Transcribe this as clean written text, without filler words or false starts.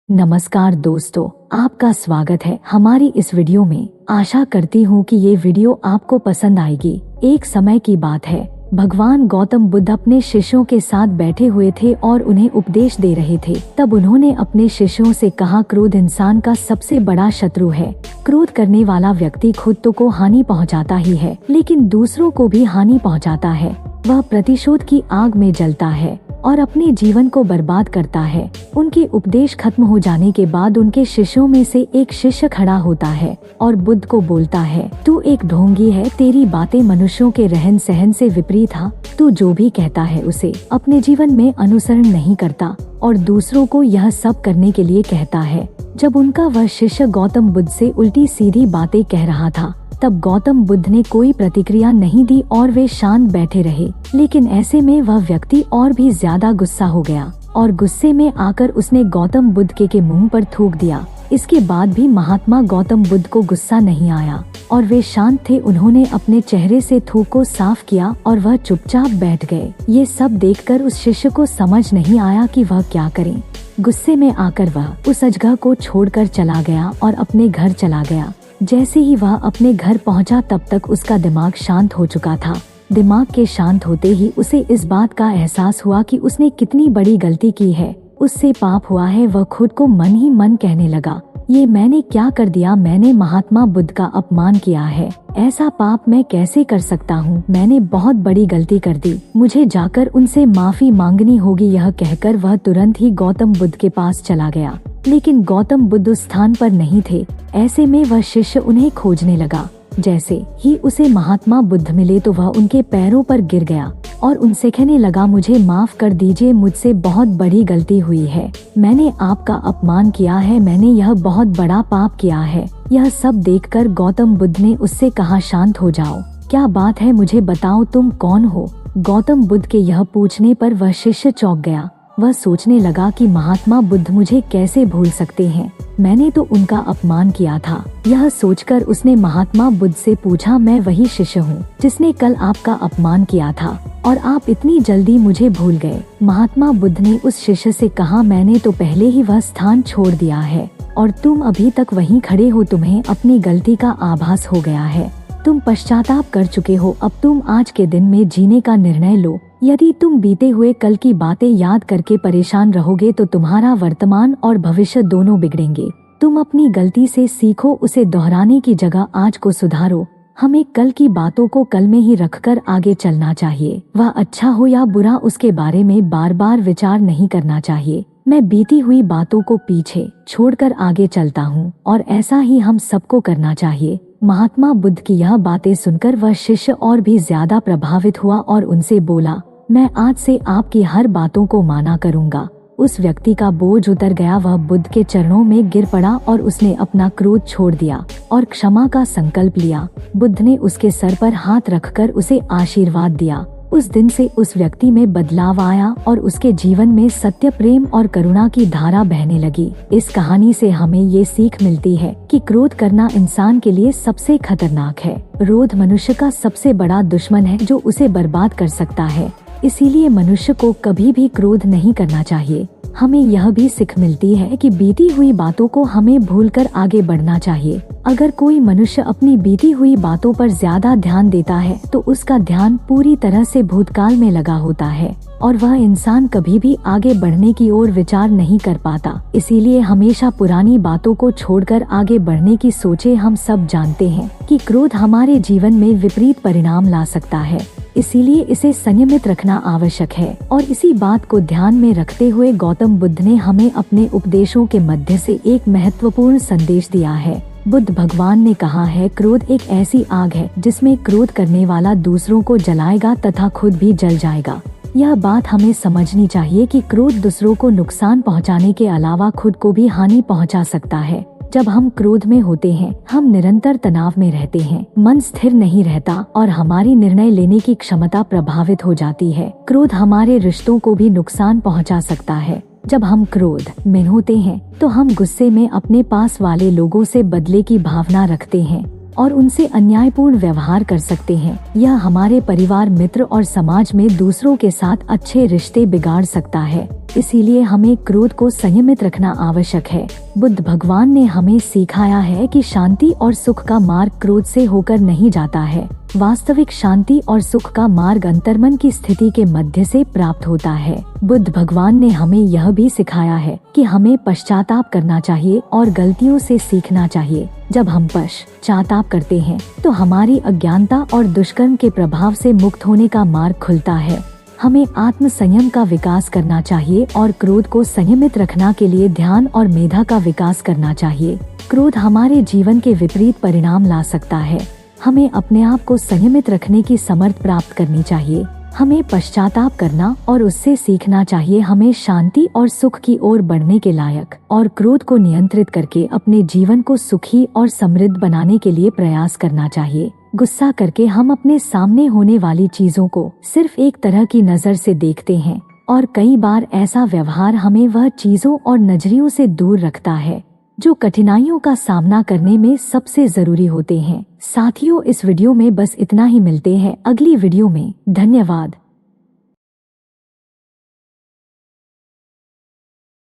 नमस्कार दोस्तों, आपका स्वागत है हमारी इस वीडियो में। आशा करती हूँ कि ये वीडियो आपको पसंद आएगी। एक समय की बात है, भगवान गौतम बुद्ध अपने शिष्यों के साथ बैठे हुए थे और उन्हें उपदेश दे रहे थे। तब उन्होंने अपने शिष्यों से कहा, क्रोध इंसान का सबसे बड़ा शत्रु है। क्रोध करने वाला व्यक्ति खुद तो को हानि पहुंचाता ही है, लेकिन दूसरों को भी हानि पहुंचाता है। वह प्रतिशोध की आग में जलता है और अपने जीवन को बर्बाद करता है। उनके उपदेश खत्म हो जाने के बाद उनके शिष्यों में से एक शिष्य खड़ा होता है और बुद्ध को बोलता है, तू एक ढोंगी है, तेरी बातें मनुष्यों के रहन सहन से विपरीत है। तू जो भी कहता है उसे अपने जीवन में अनुसरण नहीं करता और दूसरों को यह सब करने के लिए कहता है। जब उनका वह शिष्य गौतम बुद्ध से उल्टी सीधी बातें कह रहा था, तब गौतम बुद्ध ने कोई प्रतिक्रिया नहीं दी और वे शांत बैठे रहे। लेकिन ऐसे में वह व्यक्ति और भी ज्यादा गुस्सा हो गया और गुस्से में आकर उसने गौतम बुद्ध के मुंह पर थूक दिया। इसके बाद भी महात्मा गौतम बुद्ध को गुस्सा नहीं आया और वे शांत थे। उन्होंने अपने चेहरे से थूक को साफ किया और वह चुपचाप बैठ गए। ये सब देखकर उस शिष्य को समझ नहीं आया कि वह क्या करे। गुस्से में आकर वह उस जगह को छोड़कर चला गया और अपने घर चला गया। जैसे ही वह अपने घर पहुंचा, तब तक उसका दिमाग शांत हो चुका था। दिमाग के शांत होते ही उसे इस बात का एहसास हुआ कि उसने कितनी बड़ी गलती की है। उससे पाप हुआ है। वह खुद को मन ही मन कहने लगा, ये मैंने क्या कर दिया? मैंने महात्मा बुद्ध का अपमान किया है। ऐसा पाप मैं कैसे कर सकता हूँ? मैंने बहुत बड़ी गलती कर दी। मुझे जाकर उनसे माफी मांगनी होगी। यह कहकर वह तुरंत ही गौतम बुद्ध के पास चला गया। लेकिन गौतम बुद्ध उस स्थान पर नहीं थे। ऐसे में वह शिष्य उन्हें खोजने लगा। जैसे ही उसे महात्मा बुद्ध मिले तो वह उनके पैरों पर गिर गया और उनसे कहने लगा, मुझे माफ कर दीजिए, मुझसे बहुत बड़ी गलती हुई है। मैंने आपका अपमान किया है। मैंने यह बहुत बड़ा पाप किया है। यह सब देखकर गौतम बुद्ध ने उससे कहा, शांत हो जाओ, क्या बात है? मुझे बताओ, तुम कौन हो? गौतम बुद्ध के यह पूछने पर वह शिष्य चौंक गया। वह सोचने लगा कि महात्मा बुद्ध मुझे कैसे भूल सकते हैं? मैंने तो उनका अपमान किया था। यह सोचकर उसने महात्मा बुद्ध से पूछा, मैं वही शिष्य हूँ जिसने कल आपका अपमान किया था और आप इतनी जल्दी मुझे भूल गए? महात्मा बुद्ध ने उस शिष्य से कहा, मैंने तो पहले ही वह स्थान छोड़ दिया है और तुम अभी तक वहीं खड़े हो। तुम्हें अपनी गलती का आभास हो गया है। तुम पश्चाताप कर चुके हो। अब तुम आज के दिन में जीने का निर्णय लो। यदि तुम बीते हुए कल की बातें याद करके परेशान रहोगे तो तुम्हारा वर्तमान और भविष्य दोनों बिगड़ेंगे। तुम अपनी गलती से सीखो, उसे दोहराने की जगह आज को सुधारो। हमें कल की बातों को कल में ही रखकर आगे चलना चाहिए। वह अच्छा हो या बुरा, उसके बारे में बार बार विचार नहीं करना चाहिए। मैं बीती हुई बातों को पीछे छोड़कर आगे चलता हूँ और ऐसा ही हम सबको करना चाहिए। महात्मा बुद्ध की यह बातें सुनकर वह शिष्य और भी ज्यादा प्रभावित हुआ और उनसे बोला, मैं आज से आपकी हर बातों को माना करूँगा। उस व्यक्ति का बोझ उतर गया। वह बुद्ध के चरणों में गिर पड़ा और उसने अपना क्रोध छोड़ दिया और क्षमा का संकल्प लिया। बुद्ध ने उसके सर पर हाथ रखकर उसे आशीर्वाद दिया। उस दिन से उस व्यक्ति में बदलाव आया और उसके जीवन में सत्य, प्रेम और करुणा की धारा बहने लगी। इस कहानी से हमें ये सीख मिलती है कि क्रोध करना इंसान के लिए सबसे खतरनाक है। क्रोध मनुष्य का सबसे बड़ा दुश्मन है जो उसे बर्बाद कर सकता है। इसीलिए मनुष्य को कभी भी क्रोध नहीं करना चाहिए। हमें यह भी सीख मिलती है कि बीती हुई बातों को हमें भूलकर आगे बढ़ना चाहिए। अगर कोई मनुष्य अपनी बीती हुई बातों पर ज्यादा ध्यान देता है तो उसका ध्यान पूरी तरह से भूतकाल में लगा होता है और वह इंसान कभी भी आगे बढ़ने की ओर विचार नहीं कर पाता। इसीलिए हमेशा पुरानी बातों को छोड़कर आगे बढ़ने की सोचे। हम सब जानते हैं कि क्रोध हमारे जीवन में विपरीत परिणाम ला सकता है, इसीलिए इसे संयमित रखना आवश्यक है। और इसी बात को ध्यान में रखते हुए गौतम बुद्ध ने हमें अपने उपदेशों के मध्य से एक महत्वपूर्ण संदेश दिया है। बुद्ध भगवान ने कहा है, क्रोध एक ऐसी आग है जिसमें क्रोध करने वाला दूसरों को जलाएगा तथा खुद भी जल जाएगा। यह बात हमें समझनी चाहिए कि क्रोध दूसरों को नुकसान पहुंचाने के अलावा खुद को भी हानि पहुंचा सकता है। जब हम क्रोध में होते हैं, हम निरंतर तनाव में रहते हैं, मन स्थिर नहीं रहता और हमारी निर्णय लेने की क्षमता प्रभावित हो जाती है। क्रोध हमारे रिश्तों को भी नुकसान पहुंचा सकता है। जब हम क्रोध में होते हैं तो हम गुस्से में अपने पास वाले लोगों से बदले की भावना रखते हैं और उनसे अन्यायपूर्ण व्यवहार कर सकते हैं। यह हमारे परिवार, मित्र और समाज में दूसरों के साथ अच्छे रिश्ते बिगाड़ सकता है। इसीलिए हमें क्रोध को संयमित रखना आवश्यक है। बुद्ध भगवान ने हमें सिखाया है कि शांति और सुख का मार्ग क्रोध से होकर नहीं जाता है। वास्तविक शांति और सुख का मार्ग अंतर्मन की स्थिति के मध्य से प्राप्त होता है। बुद्ध भगवान ने हमें यह भी सिखाया है कि हमें पश्चाताप करना चाहिए और गलतियों से सीखना चाहिए। जब हम पश्चाताप करते हैं तो हमारी अज्ञानता और दुष्कर्म के प्रभाव से मुक्त होने का मार्ग खुलता है। हमें आत्म संयम का विकास करना चाहिए और क्रोध को संयमित रखना के लिए ध्यान और मेधा का विकास करना चाहिए। क्रोध हमारे जीवन के विपरीत परिणाम ला सकता है। हमें अपने आप को संयमित रखने की समर्थ प्राप्त करनी चाहिए। हमें पश्चाताप करना और उससे सीखना चाहिए। हमें शांति और सुख की ओर बढ़ने के लायक और क्रोध को नियंत्रित करके अपने जीवन को सुखी और समृद्ध बनाने के लिए प्रयास करना चाहिए। गुस्सा करके हम अपने सामने होने वाली चीजों को सिर्फ एक तरह की नजर से देखते हैं और कई बार ऐसा व्यवहार हमें वह चीजों और नजरियों से दूर रखता है जो कठिनाइयों का सामना करने में सबसे जरूरी होते हैं। साथियों, इस वीडियो में बस इतना ही। मिलते हैं अगली वीडियो में। धन्यवाद।